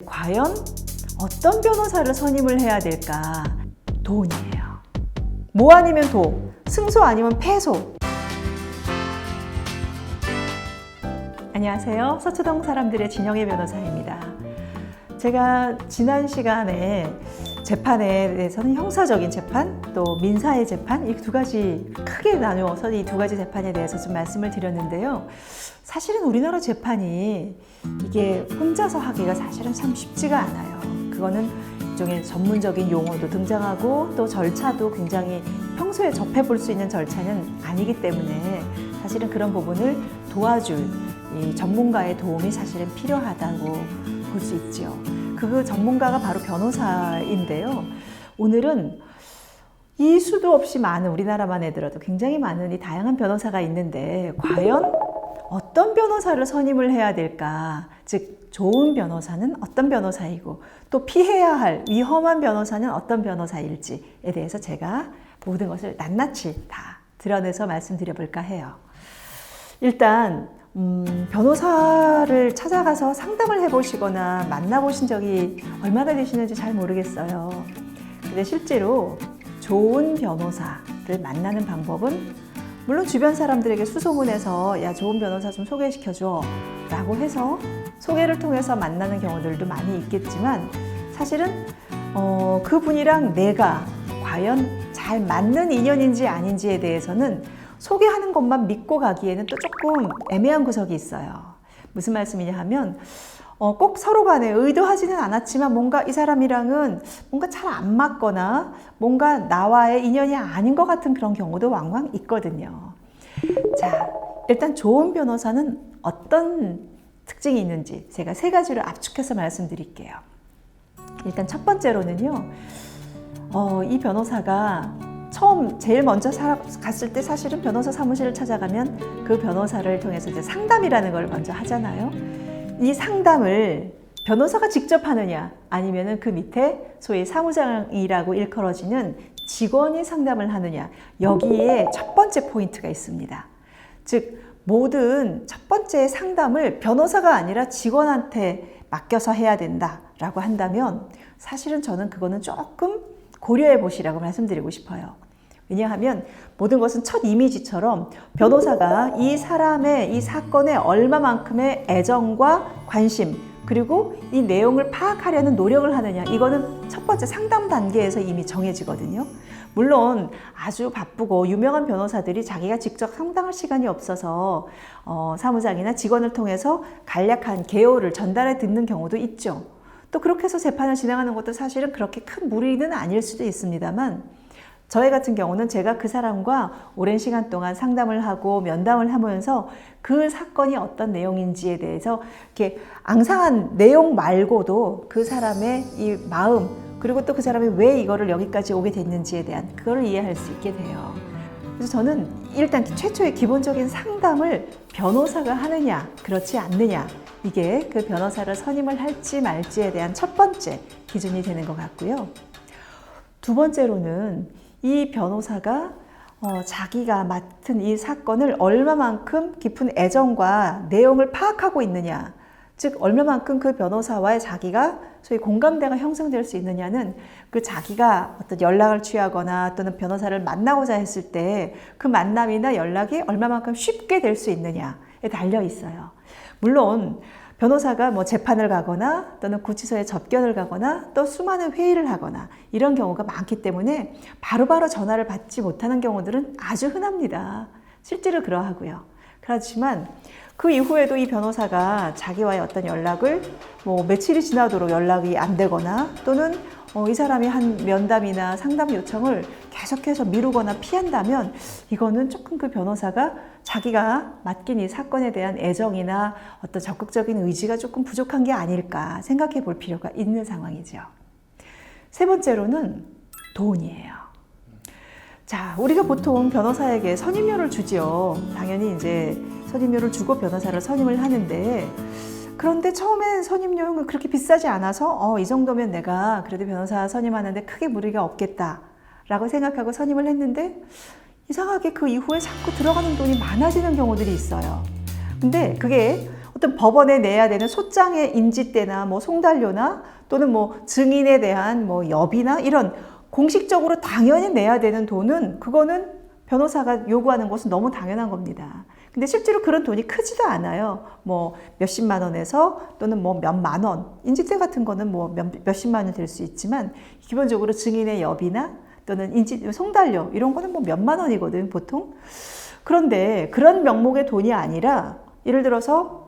과연 어떤 변호사를 선임을 해야 될까? 돈이에요. 뭐 아니면 도, 승소 아니면 패소. 안녕하세요. 서초동 사람들의 진영애 변호사입니다. 제가 지난 시간에 재판에 대해서는 형사적인 재판, 또 민사의 재판, 이 두 가지 크게 나누어서 이 두 가지 재판에 대해서 좀 말씀을 드렸는데요. 사실은 우리나라 재판이 이게 혼자서 하기가 사실은 참 쉽지가 않아요. 그거는 일종의 전문적인 용어도 등장하고 또 절차도 굉장히 평소에 접해볼 수 있는 절차는 아니기 때문에 사실은 그런 부분을 도와줄 이 전문가의 도움이 사실은 필요하다고 볼 수 있죠. 그 전문가가 바로 변호사인데요. 오늘은 이 수도 없이 많은, 우리나라만 해더라도 굉장히 많은 이 다양한 변호사가 있는데 과연 어떤 변호사를 선임을 해야 될까? 즉 좋은 변호사는 어떤 변호사이고 또 피해야 할 위험한 변호사는 어떤 변호사일지에 대해서 제가 모든 것을 낱낱이 다 드러내서 말씀드려볼까 해요. 일단 변호사를 찾아가서 상담을 해보시거나 만나보신 적이 얼마나 되시는지 잘 모르겠어요. 근데 실제로 좋은 변호사를 만나는 방법은 물론 주변 사람들에게 수소문해서 야, 좋은 변호사 좀 소개시켜줘 라고 해서 소개를 통해서 만나는 경우들도 많이 있겠지만 사실은 그분이랑 내가 과연 잘 맞는 인연인지 아닌지에 대해서는 소개하는 것만 믿고 가기에는 또 조금 애매한 구석이 있어요. 무슨 말씀이냐 하면 꼭 서로 간에 의도하지는 않았지만 뭔가 이 사람이랑은 뭔가 잘 안 맞거나 뭔가 나와의 인연이 아닌 것 같은 그런 경우도 왕왕 있거든요. 자, 일단 좋은 변호사는 어떤 특징이 있는지 제가 세 가지로 압축해서 말씀드릴게요. 일단 첫 번째로는요, 이 변호사가 제일 먼저 갔을 때 사실은 변호사 사무실을 찾아가면 그 변호사를 통해서 이제 상담이라는 걸 먼저 하잖아요. 이 상담을 변호사가 직접 하느냐 아니면은 그 밑에 소위 사무장이라고 일컬어지는 직원이 상담을 하느냐, 여기에 첫 번째 포인트가 있습니다. 즉 모든 첫 번째 상담을 변호사가 아니라 직원한테 맡겨서 해야 된다라고 한다면 사실은 저는 그거는 조금 고려해 보시라고 말씀드리고 싶어요. 왜냐하면 모든 것은 첫 이미지처럼 변호사가 이 사람의 이 사건에 얼마만큼의 애정과 관심 그리고 이 내용을 파악하려는 노력을 하느냐, 이거는 첫 번째 상담 단계에서 이미 정해지거든요. 물론 아주 바쁘고 유명한 변호사들이 자기가 직접 상담할 시간이 없어서 사무장이나 직원을 통해서 간략한 개요를 전달해 듣는 경우도 있죠. 또 그렇게 해서 재판을 진행하는 것도 사실은 그렇게 큰 무리는 아닐 수도 있습니다만, 저희 같은 경우는 제가 그 사람과 오랜 시간 동안 상담을 하고 면담을 하면서 그 사건이 어떤 내용인지에 대해서 이렇게 앙상한 내용 말고도 그 사람의 이 마음, 그리고 또 그 사람이 왜 이거를 여기까지 오게 됐는지에 대한 그걸 이해할 수 있게 돼요. 그래서 저는 일단 최초의 기본적인 상담을 변호사가 하느냐 그렇지 않느냐, 이게 그 변호사를 선임을 할지 말지에 대한 첫 번째 기준이 되는 것 같고요. 두 번째로는 이 변호사가 자기가 맡은 이 사건을 얼마만큼 깊은 애정과 내용을 파악하고 있느냐, 즉 얼마만큼 그 변호사와의 자기가 소위 공감대가 형성될 수 있느냐는 그 자기가 어떤 연락을 취하거나 또는 변호사를 만나고자 했을 때 그 만남이나 연락이 얼마만큼 쉽게 될 수 있느냐에 달려 있어요. 물론 변호사가 뭐 재판을 가거나 또는 구치소에 접견을 가거나 또 수많은 회의를 하거나 이런 경우가 많기 때문에 바로바로 전화를 받지 못하는 경우들은 아주 흔합니다. 실제로 그러하고요. 그렇지만 그 이후에도 이 변호사가 자기와의 어떤 연락을 뭐 며칠이 지나도록 연락이 안 되거나 또는 이 사람이 한 면담이나 상담 요청을 계속해서 미루거나 피한다면 이거는 조금 그 변호사가 자기가 맡긴 이 사건에 대한 애정이나 어떤 적극적인 의지가 조금 부족한 게 아닐까 생각해 볼 필요가 있는 상황이죠. 세 번째로는 돈이에요. 자, 우리가 보통 변호사에게 선임료를 주지요. 당연히 이제 선임료를 주고 변호사를 선임을 하는데, 그런데 처음엔 선임료는 그렇게 비싸지 않아서 이 정도면 내가 그래도 변호사 선임하는데 크게 무리가 없겠다라고 생각하고 선임을 했는데 이상하게 그 이후에 자꾸 들어가는 돈이 많아지는 경우들이 있어요. 근데 그게 어떤 법원에 내야 되는 소장의 인지대나 뭐 송달료나 또는 뭐 증인에 대한 뭐 여비나 이런 공식적으로 당연히 내야 되는 돈은 그거는 변호사가 요구하는 것은 너무 당연한 겁니다. 근데 실제로 그런 돈이 크지도 않아요. 뭐 몇십만 원에서 또는 뭐 몇만 원, 인지대 같은 거는 뭐 몇십만 원 될 수 있지만 기본적으로 증인의 여비나 또는 송달료 이런 거는 뭐 몇만 원이거든 보통. 그런데 그런 명목의 돈이 아니라 예를 들어서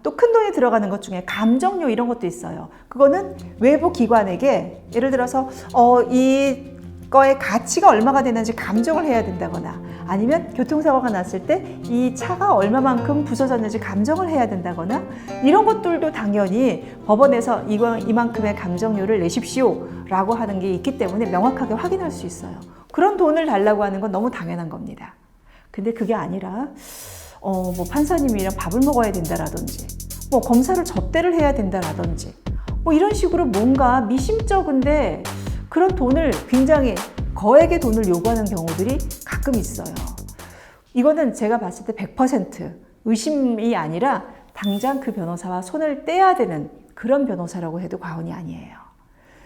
또 큰 돈이 들어가는 것 중에 감정료 이런 것도 있어요. 그거는 외부 기관에게 예를 들어서 이거의 가치가 얼마가 되는지 감정을 해야 된다거나 아니면 교통사고가 났을 때 이 차가 얼마만큼 부서졌는지 감정을 해야 된다거나 이런 것들도 당연히 법원에서 이만큼의 감정료를 내십시오 라고 하는 게 있기 때문에 명확하게 확인할 수 있어요. 그런 돈을 달라고 하는 건 너무 당연한 겁니다. 근데 그게 아니라 뭐 판사님이랑 밥을 먹어야 된다라든지 뭐 검사를 접대를 해야 된다라든지 뭐 이런 식으로 뭔가 미심쩍은데 그런 돈을 굉장히 거액의 돈을 요구하는 경우들이 가끔 있어요. 이거는 제가 봤을 때 100% 의심이 아니라 당장 그 변호사와 손을 떼야 되는 그런 변호사라고 해도 과언이 아니에요.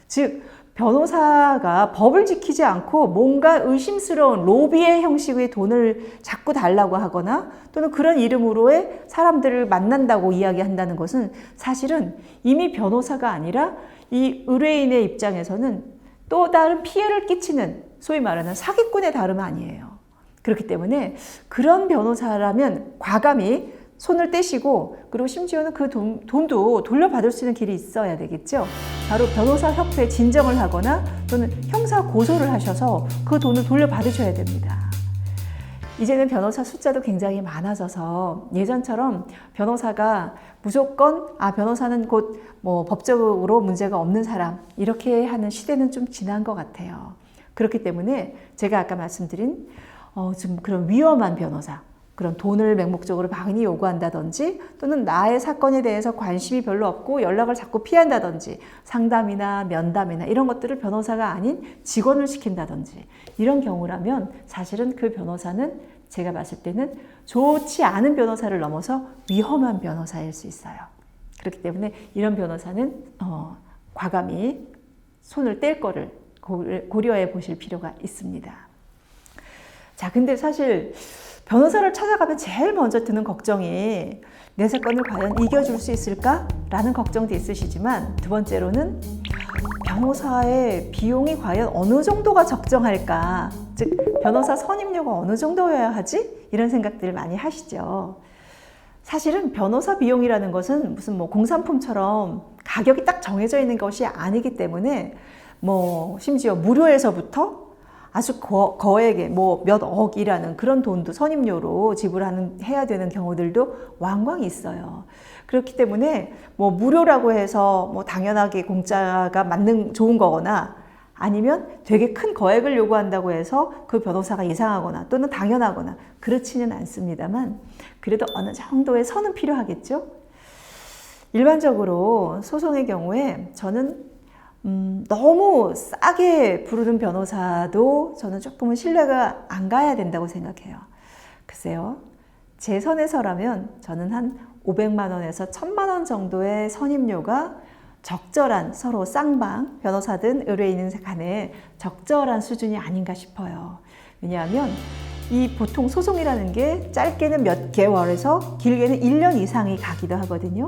즉 변호사가 법을 지키지 않고 뭔가 의심스러운 로비의 형식의 돈을 자꾸 달라고 하거나 또는 그런 이름으로의 사람들을 만난다고 이야기한다는 것은 사실은 이미 변호사가 아니라 이 의뢰인의 입장에서는 또 다른 피해를 끼치는 소위 말하는 사기꾼의 다름 아니에요. 그렇기 때문에 그런 변호사라면 과감히 손을 떼시고 그리고 심지어는 그 돈도 돌려받을 수 있는 길이 있어야 되겠죠. 바로 변호사협회에 진정을 하거나 또는 형사 고소를 하셔서 그 돈을 돌려받으셔야 됩니다. 이제는 변호사 숫자도 굉장히 많아져서 예전처럼 변호사가 무조건 변호사는 곧 뭐 법적으로 문제가 없는 사람 이렇게 하는 시대는 좀 지난 것 같아요. 그렇기 때문에 제가 아까 말씀드린 좀 그런 위험한 변호사 그런 돈을 맹목적으로 많이 요구한다든지 또는 나의 사건에 대해서 관심이 별로 없고 연락을 자꾸 피한다든지 상담이나 면담이나 이런 것들을 변호사가 아닌 직원을 시킨다든지 이런 경우라면 사실은 그 변호사는 제가 봤을 때는 좋지 않은 변호사를 넘어서 위험한 변호사일 수 있어요. 그렇기 때문에 이런 변호사는 과감히 손을 뗄 거를 고려해 보실 필요가 있습니다. 자, 근데 사실 변호사를 찾아가면 제일 먼저 드는 걱정이 내 사건을 과연 이겨줄 수 있을까라는 걱정도 있으시지만 두 번째로는 변호사의 비용이 과연 어느 정도가 적정할까, 즉 변호사 선임료가 어느 정도여야 하지? 이런 생각들을 많이 하시죠. 사실은 변호사 비용이라는 것은 무슨 뭐 공산품처럼 가격이 딱 정해져 있는 것이 아니기 때문에 뭐 심지어 무료에서부터 아주 거액의 뭐 몇 억이라는 그런 돈도 선임료로 해야 되는 경우들도 왕왕 있어요. 그렇기 때문에 뭐 무료라고 해서 뭐 당연하게 공짜가 좋은 거거나 아니면 되게 큰 거액을 요구한다고 해서 그 변호사가 이상하거나 또는 당연하거나 그렇지는 않습니다만 그래도 어느 정도의 선은 필요하겠죠. 일반적으로 소송의 경우에 저는 너무 싸게 부르는 변호사도 저는 조금은 신뢰가 안 가야 된다고 생각해요. 글쎄요, 제 선에서라면 저는 한 500만 원에서 1000만 원 정도의 선임료가 적절한 서로 쌍방, 변호사든 의뢰인은 간에 적절한 수준이 아닌가 싶어요. 왜냐하면 이 보통 소송이라는 게 짧게는 몇 개월에서 길게는 1년 이상이 가기도 하거든요.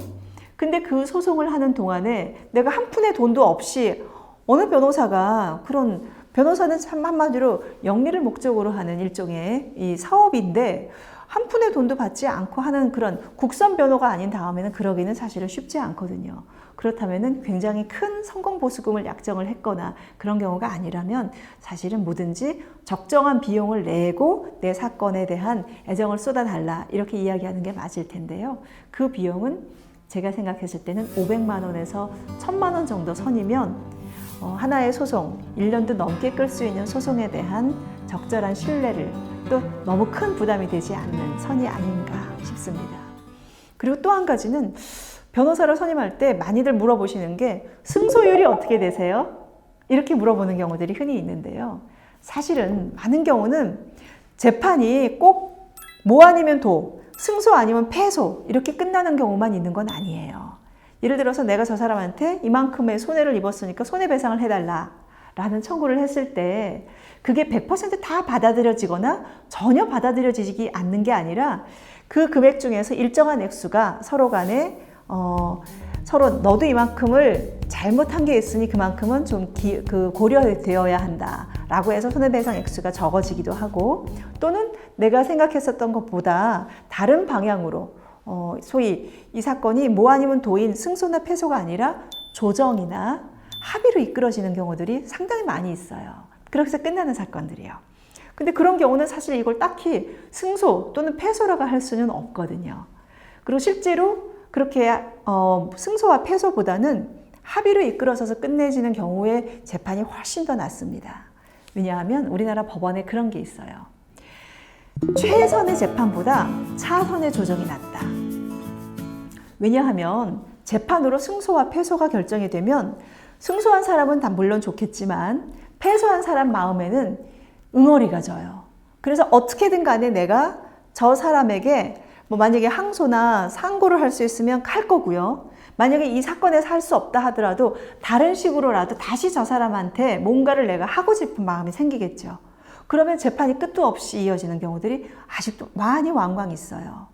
근데 그 소송을 하는 동안에 내가 한 푼의 돈도 없이 어느 변호사가 그런 변호사는 참 한마디로 영리를 목적으로 하는 일종의 이 사업인데 한 푼의 돈도 받지 않고 하는 그런 국선 변호가 아닌 다음에는 그러기는 사실은 쉽지 않거든요. 그렇다면은 굉장히 큰 성공보수금을 약정을 했거나 그런 경우가 아니라면 사실은 뭐든지 적정한 비용을 내고 내 사건에 대한 애정을 쏟아달라 이렇게 이야기하는 게 맞을 텐데요. 그 비용은 제가 생각했을 때는 500만 원에서 1000만 원 정도 선이면 하나의 소송, 1년도 넘게 끌 수 있는 소송에 대한 적절한 신뢰를 또 너무 큰 부담이 되지 않는 선이 아닌가 싶습니다. 그리고 또 한 가지는 변호사를 선임할 때 많이들 물어보시는 게 승소율이 어떻게 되세요? 이렇게 물어보는 경우들이 흔히 있는데요. 사실은 많은 경우는 재판이 꼭 뭐 아니면 도, 승소 아니면 패소 이렇게 끝나는 경우만 있는 건 아니에요. 예를 들어서 내가 저 사람한테 이만큼의 손해를 입었으니까 손해배상을 해달라 라는 청구를 했을 때 그게 100% 다 받아들여지거나 전혀 받아들여지지 않는 게 아니라 그 금액 중에서 일정한 액수가 서로 간에 서로 너도 이만큼을 잘못한 게 있으니 그만큼은 좀 고려되어야 한다라고 해서 손해배상 액수가 적어지기도 하고, 또는 내가 생각했었던 것보다 다른 방향으로 소위 이 사건이 뭐 아니면 도인 승소나 패소가 아니라 조정이나 합의로 이끌어지는 경우들이 상당히 많이 있어요. 그렇게 해서 끝나는 사건들이에요. 근데 그런 경우는 사실 이걸 딱히 승소 또는 패소라고 할 수는 없거든요. 그리고 실제로 그렇게 승소와 패소보다는 합의로 이끌어져서 끝내지는 경우에 재판이 훨씬 더 낫습니다. 왜냐하면 우리나라 법원에 그런 게 있어요. 최선의 재판보다 차선의 조정이 낫다. 왜냐하면 재판으로 승소와 패소가 결정이 되면 승소한 사람은 다 물론 좋겠지만 패소한 사람 마음에는 응어리가 져요. 그래서 어떻게든 간에 내가 저 사람에게 만약에 항소나 상고를 할 수 있으면 할 거고요. 만약에 이 사건에서 할 수 없다 하더라도 다른 식으로라도 다시 저 사람한테 뭔가를 내가 하고 싶은 마음이 생기겠죠. 그러면 재판이 끝도 없이 이어지는 경우들이 아직도 많이 왕왕 있어요.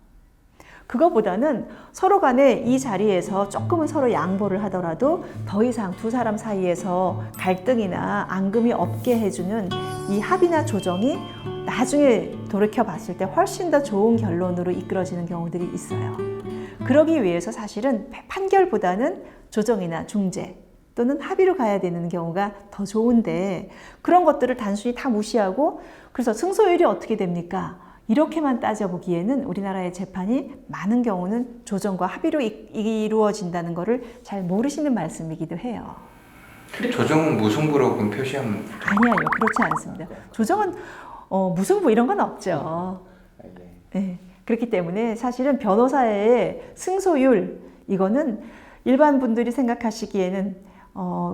그거보다는 서로 간에 이 자리에서 조금은 서로 양보를 하더라도 더 이상 두 사람 사이에서 갈등이나 앙금이 없게 해주는 이 합의나 조정이 나중에 돌이켜 봤을 때 훨씬 더 좋은 결론으로 이끌어지는 경우들이 있어요. 그러기 위해서 사실은 판결보다는 조정이나 중재 또는 합의로 가야 되는 경우가 더 좋은데, 그런 것들을 단순히 다 무시하고 그래서 승소율이 어떻게 됩니까? 이렇게만 따져보기에는 우리나라의 재판이 많은 경우는 조정과 합의로 이루어진다는 것을 잘 모르시는 말씀이기도 해요. 조정은 무승부라고 표시하면 아니요, 그렇지 않습니다. 조정은 무승부 이런 건 없죠. 네. 그렇기 때문에 사실은 변호사의 승소율, 이거는 일반 분들이 생각하시기에는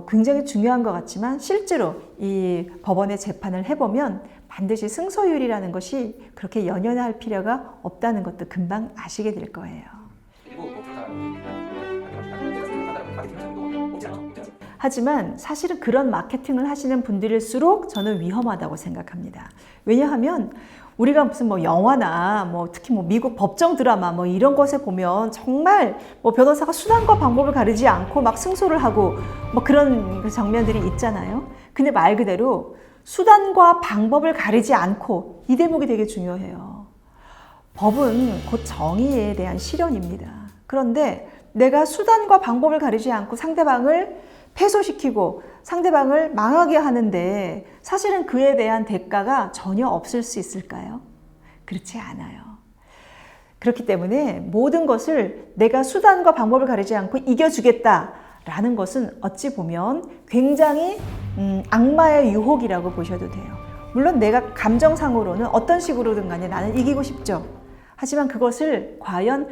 굉장히 중요한 것 같지만 실제로 이 법원의 재판을 해보면 반드시 승소율이라는 것이 그렇게 연연할 필요가 없다는 것도 금방 아시게 될 거예요. 하지만 사실은 그런 마케팅을 하시는 분들일수록 저는 위험하다고 생각합니다. 왜냐하면 우리가 무슨 영화나 특히 미국 법정 드라마 이런 것에 보면 정말 변호사가 수단과 방법을 가리지 않고 막 승소를 하고 그런 장면들이 있잖아요. 근데 말 그대로 수단과 방법을 가리지 않고, 이 대목이 되게 중요해요. 법은 곧 정의에 대한 실현입니다. 그런데 내가 수단과 방법을 가리지 않고 상대방을 패소시키고 상대방을 망하게 하는데 사실은 그에 대한 대가가 전혀 없을 수 있을까요? 그렇지 않아요. 그렇기 때문에 모든 것을 내가 수단과 방법을 가리지 않고 이겨주겠다라는 것은 어찌 보면 굉장히 악마의 유혹이라고 보셔도 돼요. 물론 내가 감정상으로는 어떤 식으로든 간에 나는 이기고 싶죠. 하지만 그것을 과연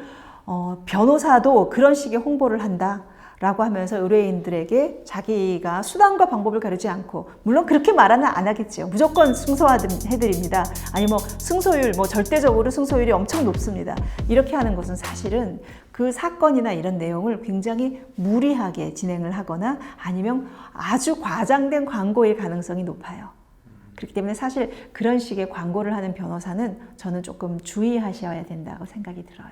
변호사도 그런 식의 홍보를 한다 라고 하면서 의뢰인들에게 자기가 수단과 방법을 가리지 않고, 물론 그렇게 말은 안 하겠죠. 무조건 승소해드립니다. 아니 승소율 절대적으로 승소율이 엄청 높습니다. 이렇게 하는 것은 사실은 그 사건이나 이런 내용을 굉장히 무리하게 진행을 하거나 아니면 아주 과장된 광고일 가능성이 높아요. 그렇기 때문에 사실 그런 식의 광고를 하는 변호사는 저는 조금 주의하셔야 된다고 생각이 들어요.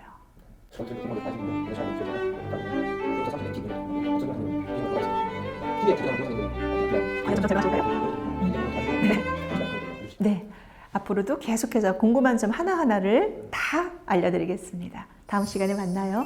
네. 앞으로도 계속해서 궁금한 점 하나하나를 다 알려드리겠습니다. 다음 시간에 만나요.